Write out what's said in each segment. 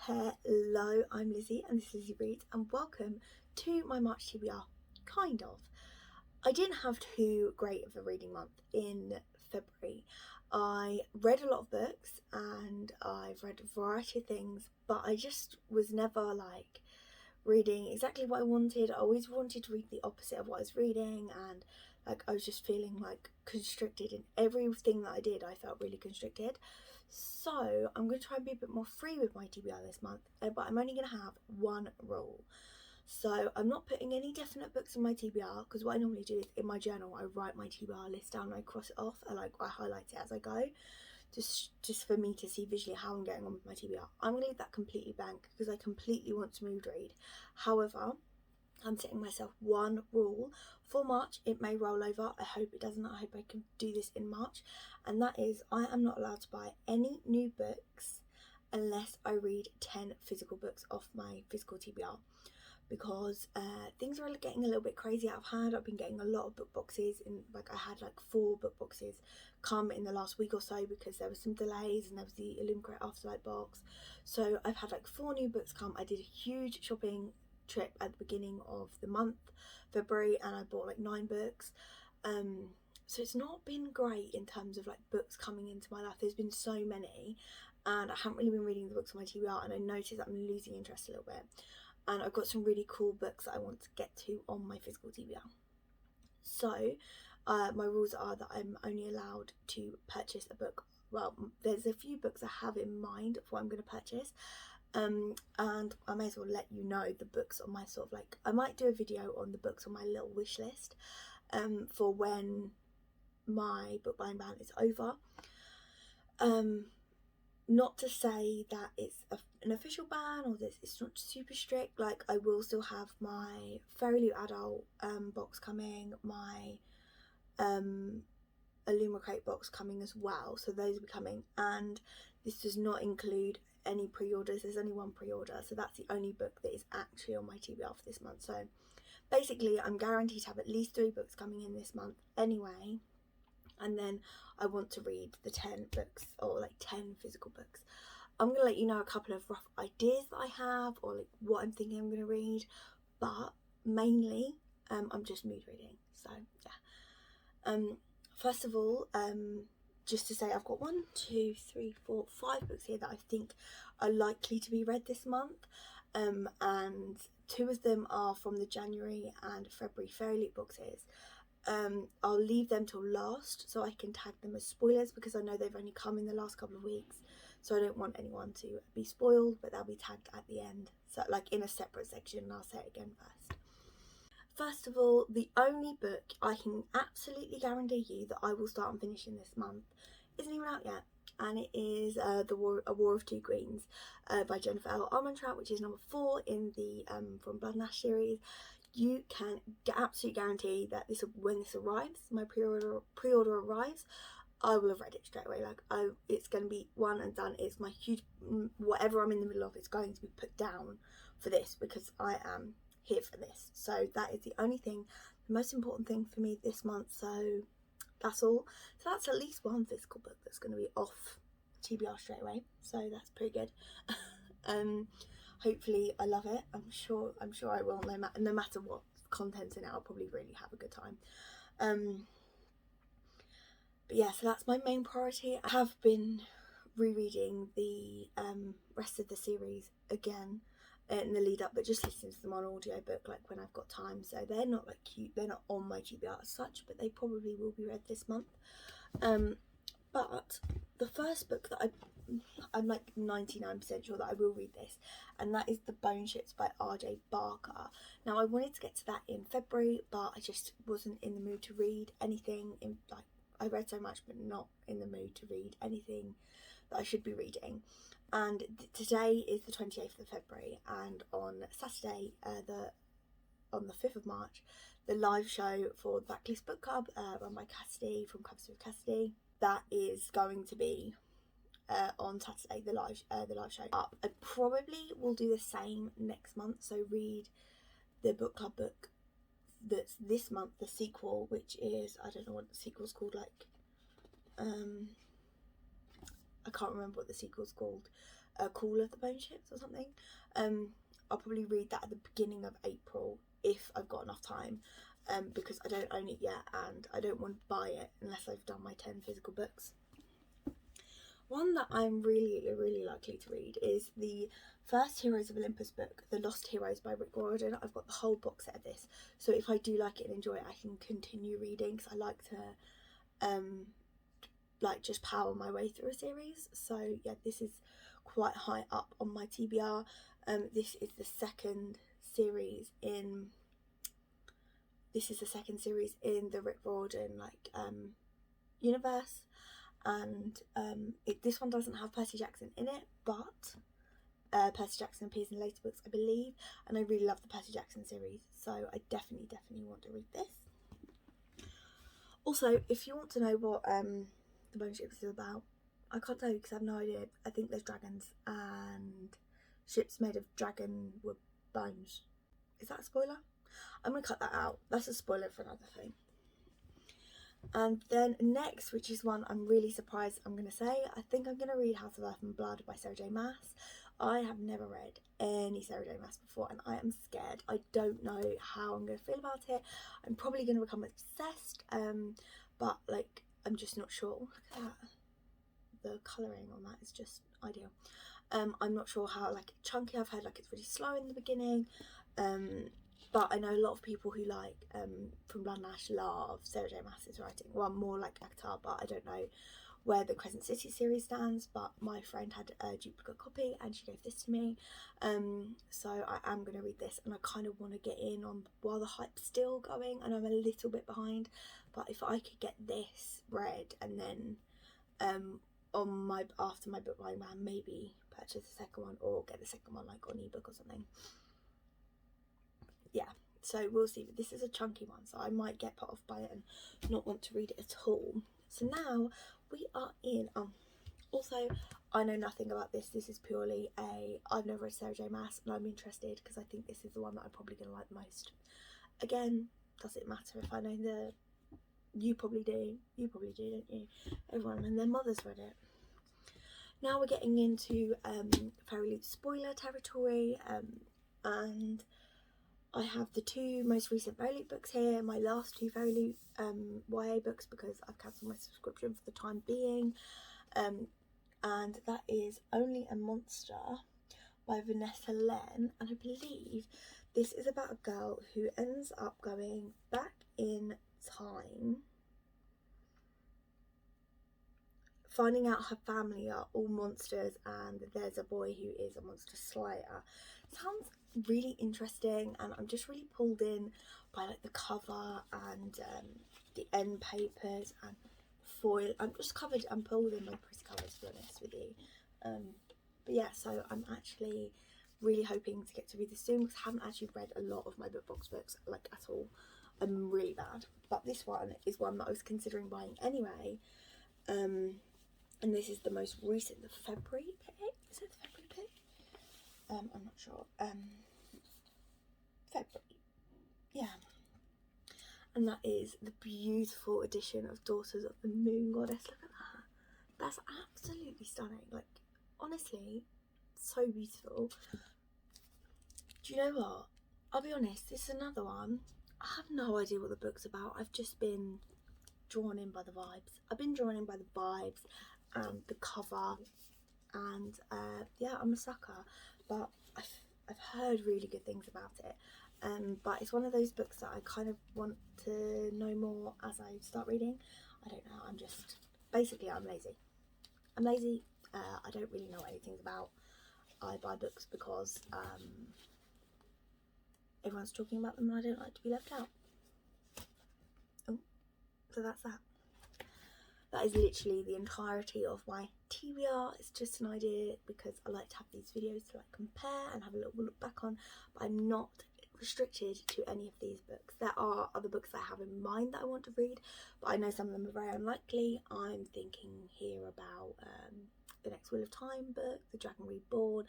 Hello, I'm Lizzie and this is Lizzie Reads, and welcome to my March TBR. Kind of. I didn't have too great of a reading month in February. I read a lot of books and I've read a variety of things, but I just was never like reading exactly what I wanted. I always wanted to read the opposite of what I was reading, and like I was just feeling like constricted in everything that I did. I felt really constricted. So I'm going to try and be a bit more free with my TBR this month, but I'm only going to have one rule. So I'm not putting any definite books in my TBR, because what I normally do is in my journal I write my TBR list down and I cross it off, and I highlight it as I go, just for me to see visually how I'm getting on with my TBR. I'm going to leave that completely blank because I completely want to mood read. However, I'm setting myself one rule for March. It may roll over. I hope it doesn't. I hope I can do this in March. And that is, I am not allowed to buy any new books unless I read 10 physical books off my physical TBR. Because things are getting a little bit crazy out of hand. I've been getting a lot of book boxes, and like I had like 4 book boxes come in the last week or so because there was some delays, and there was the Illumicrate Afterlight box. So I've had like 4 new books come. I did a huge shopping trip at the beginning of the month, February, and I bought like 9 books. So it's not been great in terms of like books coming into my life. There's been so many, and I haven't really been reading the books on my TBR, and I noticed that I'm losing interest a little bit. And I've got some really cool books that I want to get to on my physical TBR. So my rules are that I'm only allowed to purchase a book. Well, there's a few books I have in mind of what I'm going to purchase. And I may as well let you know the books on my sort of like, I might do a video on the books on my little wish list for when my book buying ban is over. Not to say that it's an official ban or this, it's not super strict. Like I will still have my Fairy Adult box coming, my Illumicrate box coming as well, so those will be coming, and this does not include any pre-orders. There's only one pre-order, so that's the only book that is actually on my TBR for this month. So basically I'm guaranteed to have at least 3 books coming in this month anyway, and then I want to read the 10 books, or like 10 physical books. I'm going to let you know a couple of rough ideas that I have, or like what I'm thinking I'm going to read, but mainly I'm just mood reading. So yeah. First of all, just to say I've got 1, 2, 3, 4, 5 books here that I think are likely to be read this month, and 2 of them are from the January and February Fairy boxes. I'll leave them till last so I can tag them as spoilers, because I know they've only come in the last couple of weeks, so I don't want anyone to be spoiled, but they'll be tagged at the end, so like in a separate section, and I'll say it again first. First of all, the only book I can absolutely guarantee you that I will start and finish in this month isn't even out yet, and it is A War of Two Queens by Jennifer L. Armentrout, which is number 4 in the From Blood and Ash series. You can absolutely guarantee that when this arrives, my pre-order arrives, I will have read it straight away. Like it's going to be one and done. It's my huge, whatever I'm in the middle of, it's going to be put down for this, because I am here for this. So that is the only thing, the most important thing for me this month. So that's all. So that's at least one physical book that's going to be off TBR straight away. So that's pretty good. Hopefully I love it. I'm sure I will. No matter what content's in it, I'll probably really have a good time. But yeah, so that's my main priority. I have been rereading the rest of the series again in the lead up, but just listening to them on audiobook like when I've got time. So they're not like cute, they're not on my TBR as such, but they probably will be read this month. But the first book that I'm like 99% sure that I will read this, and that is The Bone Ships by R.J. Barker. Now I wanted to get to that in February, but I just wasn't in the mood to read anything. I read so much, but not in the mood to read anything that I should be reading. And today is the 28th of February, and on Saturday, on the 5th of March, the live show for the Backlist Book Club run by Cassidy from Covers with Cassidy, that is going to be on Saturday, the live show up. I probably will do the same next month, so read the book club book that's this month, the sequel, which is, I don't know what the sequel's called, like I can't remember what the sequel's called, Call of the Bone Ships or something. I'll probably read that at the beginning of April if I've got enough time, because I don't own it yet and I don't want to buy it unless I've done my 10 physical books. One that I'm really likely to read is the first Heroes of Olympus book, The Lost Heroes by Rick Riordan. I've got the whole box set of this, so if I do like it and enjoy it, I can continue reading, because I like to like just power my way through a series. So yeah, this is quite high up on my TBR. This is the second series in the Rick Riordan universe, and this one doesn't have Percy Jackson in it, but Percy Jackson appears in later books, I believe, and I really love the Percy Jackson series, so I definitely want to read this. Also, if you want to know what the Bone Ships is about, I can't tell you because I have no idea. I think there's dragons and ships made of dragon wood bones. Is that a spoiler? I'm going to cut that out. That's a spoiler for another thing. And then next, which is one I'm really surprised I'm going to say, I think I'm going to read House of Earth and Blood by Sarah J Maas. I have never read any Sarah J Maas before and I am scared. I don't know how I'm going to feel about it. I'm probably going to become obsessed, but like I'm just not sure. Look at that. The colouring on that is just ideal. I'm not sure how chunky. I've heard it's really slow in the beginning, but I know a lot of people who from Blood and Ash love Sarah J Maas's writing. Well, more like Avatar, but I don't know where the Crescent City series stands, but my friend had a duplicate copy and she gave this to me, so I am going to read this, and I kind of want to get in on while the hype's still going. I know I'm a little bit behind, but if I could get this read and then after my book buying ban, maybe purchase the second one or get the second one on ebook or something. Yeah, so we'll see. But this is a chunky one, so I might get put off by it and not want to read it at all. So now we are in also, I know nothing about this. This is purely I've never read Sarah J Maas and I'm interested because I think this is the one that I'm probably going to like most. Again, does it matter if I know you probably do, don't you? Everyone and their mothers read it. Now we're getting into Fairy Loot spoiler territory, and I have the two most recent Fairy Loot books here, my last two Fairy Loot YA books, because I've cancelled my subscription for the time being, and that is Only a Monster by Vanessa Len, and I believe this is about a girl who ends up going back in time, finding out her family are all monsters and there's a boy who is a monster slayer. Sounds really interesting, and I'm just really pulled in by the cover and the end papers and foil. I'm pulled in by pretty covers, to be honest with you. But yeah, so I'm actually really hoping to get to read this soon, because I haven't actually read a lot of my book box books at all. I'm really bad, but this one is one that I was considering buying anyway. And this is the most recent, the February pick. Is it the February pick? I'm not sure. February. Yeah. And that is the beautiful edition of Daughters of the Moon Goddess. Look at that. That's absolutely stunning. Honestly, so beautiful. Do you know what? I'll be honest, this is another one. I have no idea what the book's about. I've just been drawn in by the vibes. And the cover, and yeah, I'm a sucker, but I've heard really good things about it, but it's one of those books that I kind of want to know more as I start reading. I don't know, I'm lazy. I don't really know what anything's about. I buy books because everyone's talking about them and I don't like to be left out. Oh, so that's that. That is literally the entirety of my TBR. It's just an idea because I like to have these videos to compare and have a little look back on, but I'm not restricted to any of these books. There are other books that I have in mind that I want to read, but I know some of them are very unlikely. I'm thinking here about the next Wheel of Time book, The Dragon Reborn.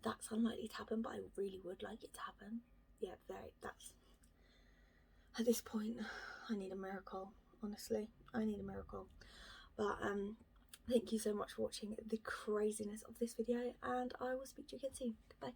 That's unlikely to happen, but I really would like it to happen. Yeah, that's at this point I need a miracle. Honestly, I need a miracle. But Thank you so much for watching the craziness of this video, and I will speak to you again soon. Goodbye.